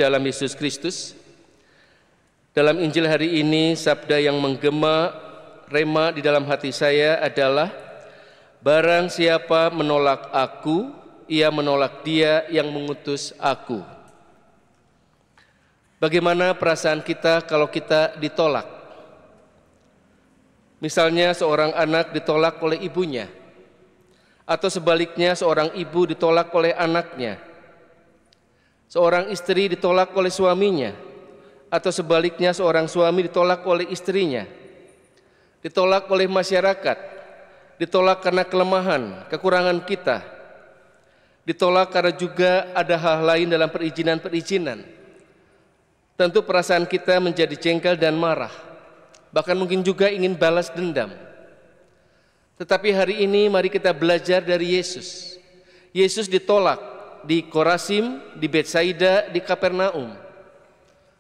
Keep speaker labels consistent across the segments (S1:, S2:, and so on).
S1: dalam Yesus Kristus. Dalam Injil hari ini, sabda yang menggema rema di dalam hati saya adalah, barang siapa menolak aku, ia menolak Dia yang mengutus aku. Bagaimana perasaan kita kalau kita ditolak? Misalnya seorang anak ditolak oleh ibunya, atau sebaliknya seorang ibu ditolak oleh anaknya. Seorang istri ditolak oleh suaminya, atau sebaliknya seorang suami ditolak oleh istrinya. Ditolak oleh masyarakat, ditolak karena kelemahan, kekurangan kita. Ditolak karena juga ada hal lain dalam perizinan-perizinan. Tentu perasaan kita menjadi jengkel dan marah, bahkan mungkin juga ingin balas dendam. Tetapi hari ini mari kita belajar dari Yesus. Yesus ditolak di Korasim, di Betsaida, di Kapernaum.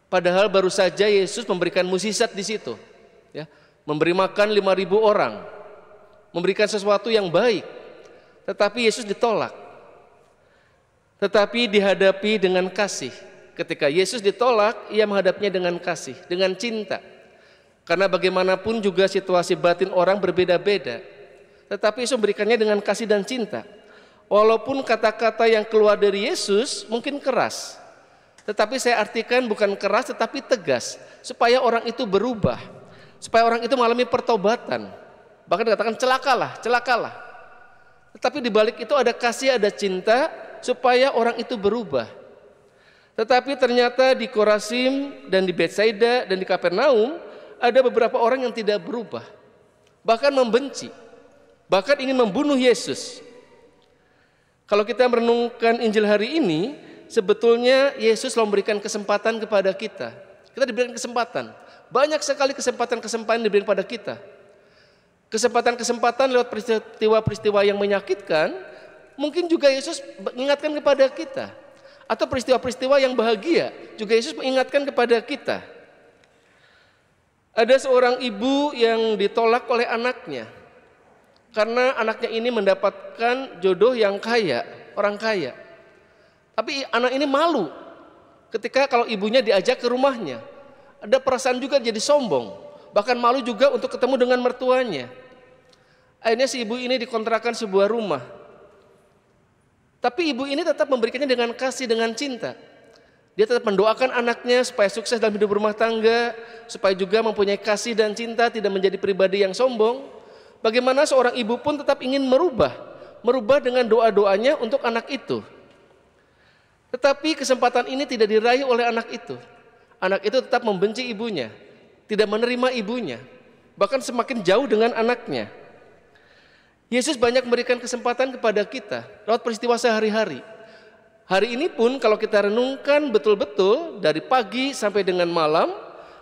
S1: Padahal baru saja Yesus memberikan mukjizat di situ, ya, memberi makan 5.000 orang, memberikan sesuatu yang baik. Tetapi Yesus ditolak. Tetapi dihadapi dengan kasih. Ketika Yesus ditolak, ia menghadapinya dengan kasih, dengan cinta. Karena bagaimanapun juga situasi batin orang berbeda-beda. Tetapi Yesus memberikannya dengan kasih dan cinta. Walaupun kata-kata yang keluar dari Yesus mungkin keras, tetapi saya artikan bukan keras tetapi tegas, supaya orang itu berubah, supaya orang itu mengalami pertobatan. Bahkan dikatakan celakalah, celakalah. Tetapi di balik itu ada kasih, ada cinta, supaya orang itu berubah. Tetapi ternyata di Korasim dan di Betsaida dan di Kapernaum ada beberapa orang yang tidak berubah, bahkan membenci, bahkan ingin membunuh Yesus. Kalau kita merenungkan Injil hari ini, sebetulnya Yesus selalu memberikan kesempatan kepada kita. Kita diberikan kesempatan. Banyak sekali kesempatan-kesempatan diberikan pada kita. Kesempatan-kesempatan lewat peristiwa-peristiwa yang menyakitkan, mungkin juga Yesus mengingatkan kepada kita. Atau peristiwa-peristiwa yang bahagia, juga Yesus mengingatkan kepada kita. Ada seorang ibu yang ditolak oleh anaknya. Karena anaknya ini mendapatkan jodoh yang kaya, orang kaya. Tapi anak ini malu ketika kalau ibunya diajak ke rumahnya. Ada perasaan juga jadi sombong, bahkan malu juga untuk ketemu dengan mertuanya. Akhirnya si ibu ini dikontrakan sebuah rumah. Tapi ibu ini tetap memberikannya dengan kasih, dengan cinta. Dia tetap mendoakan anaknya supaya sukses dalam hidup rumah tangga, supaya juga mempunyai kasih dan cinta, tidak menjadi pribadi yang sombong. Bagaimana seorang ibu pun tetap ingin merubah dengan doa-doanya untuk anak itu. Tetapi kesempatan ini tidak diraih oleh anak itu. Anak itu tetap membenci ibunya, tidak menerima ibunya, bahkan semakin jauh dengan anaknya. Yesus banyak memberikan kesempatan kepada kita lewat peristiwa sehari-hari. Hari ini pun kalau kita renungkan betul-betul dari pagi sampai dengan malam,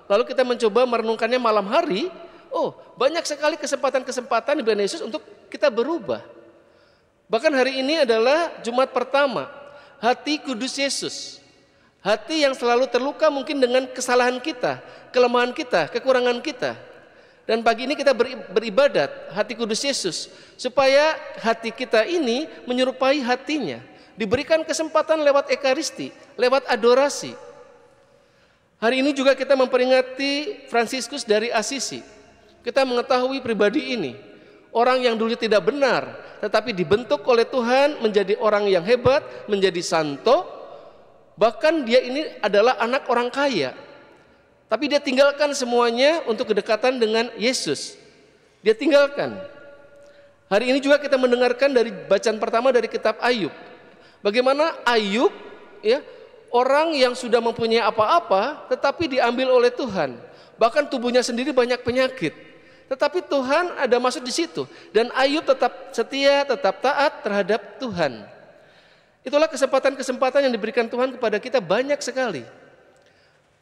S1: lalu kita mencoba merenungkannya malam hari, banyak sekali kesempatan-kesempatan diberikan Yesus untuk kita berubah. Bahkan hari ini adalah Jumat pertama, hati kudus Yesus. Hati yang selalu terluka mungkin dengan kesalahan kita, kelemahan kita, kekurangan kita. Dan pagi ini kita beribadat hati kudus Yesus, supaya hati kita ini menyerupai hatinya. Diberikan kesempatan lewat Ekaristi, lewat adorasi. Hari ini juga kita memperingati Fransiskus dari Assisi. Kita mengetahui pribadi ini, orang yang dulu tidak benar, tetapi dibentuk oleh Tuhan menjadi orang yang hebat, menjadi santo. Bahkan dia ini adalah anak orang kaya, tapi dia tinggalkan semuanya untuk kedekatan dengan Yesus. Dia tinggalkan. Hari ini juga kita mendengarkan dari bacaan pertama dari kitab Ayub. Bagaimana Ayub, ya, orang yang sudah mempunyai apa-apa, tetapi diambil oleh Tuhan. Bahkan tubuhnya sendiri banyak penyakit. Tetapi Tuhan ada maksud di situ, dan Ayub tetap setia, tetap taat terhadap Tuhan. Itulah kesempatan-kesempatan yang diberikan Tuhan kepada kita banyak sekali.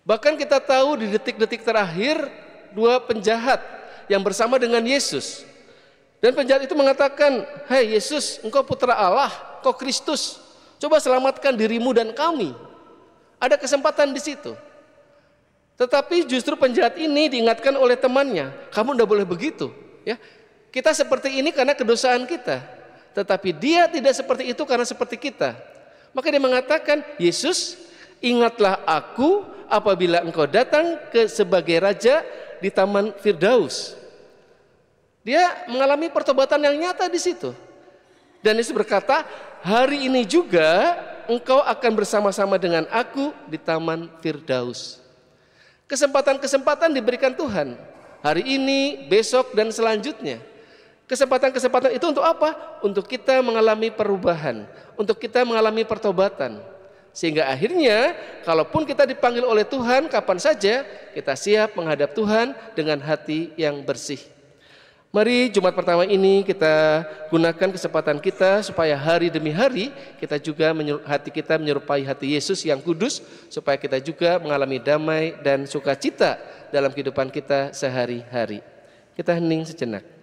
S1: Bahkan kita tahu di detik-detik terakhir, dua penjahat yang bersama dengan Yesus. Dan penjahat itu mengatakan, "Hai Yesus, engkau putra Allah, engkau Kristus. Coba selamatkan dirimu dan kami." Ada kesempatan di situ. Tetapi justru penjahat ini diingatkan oleh temannya, kamu tidak boleh begitu. Ya, kita seperti ini karena kedosaan kita. Tetapi dia tidak seperti itu karena seperti kita. Maka dia mengatakan, Yesus, Ingatlah aku apabila engkau datang sebagai raja di Taman Firdaus. Dia mengalami pertobatan yang nyata di situ. Dan Yesus berkata, hari ini juga engkau akan bersama-sama dengan aku di Taman Firdaus. Kesempatan-kesempatan diberikan Tuhan. Hari ini, besok, dan selanjutnya. Kesempatan-kesempatan itu untuk apa? Untuk kita mengalami perubahan. Untuk kita mengalami pertobatan. Sehingga akhirnya, kalaupun kita dipanggil oleh Tuhan kapan saja, kita siap menghadap Tuhan dengan hati yang bersih. Mari Jumat pertama ini kita gunakan kesempatan kita supaya hari demi hari kita juga hati kita menyerupai hati Yesus yang kudus, supaya kita juga mengalami damai dan sukacita dalam kehidupan kita sehari-hari. Kita hening sejenak.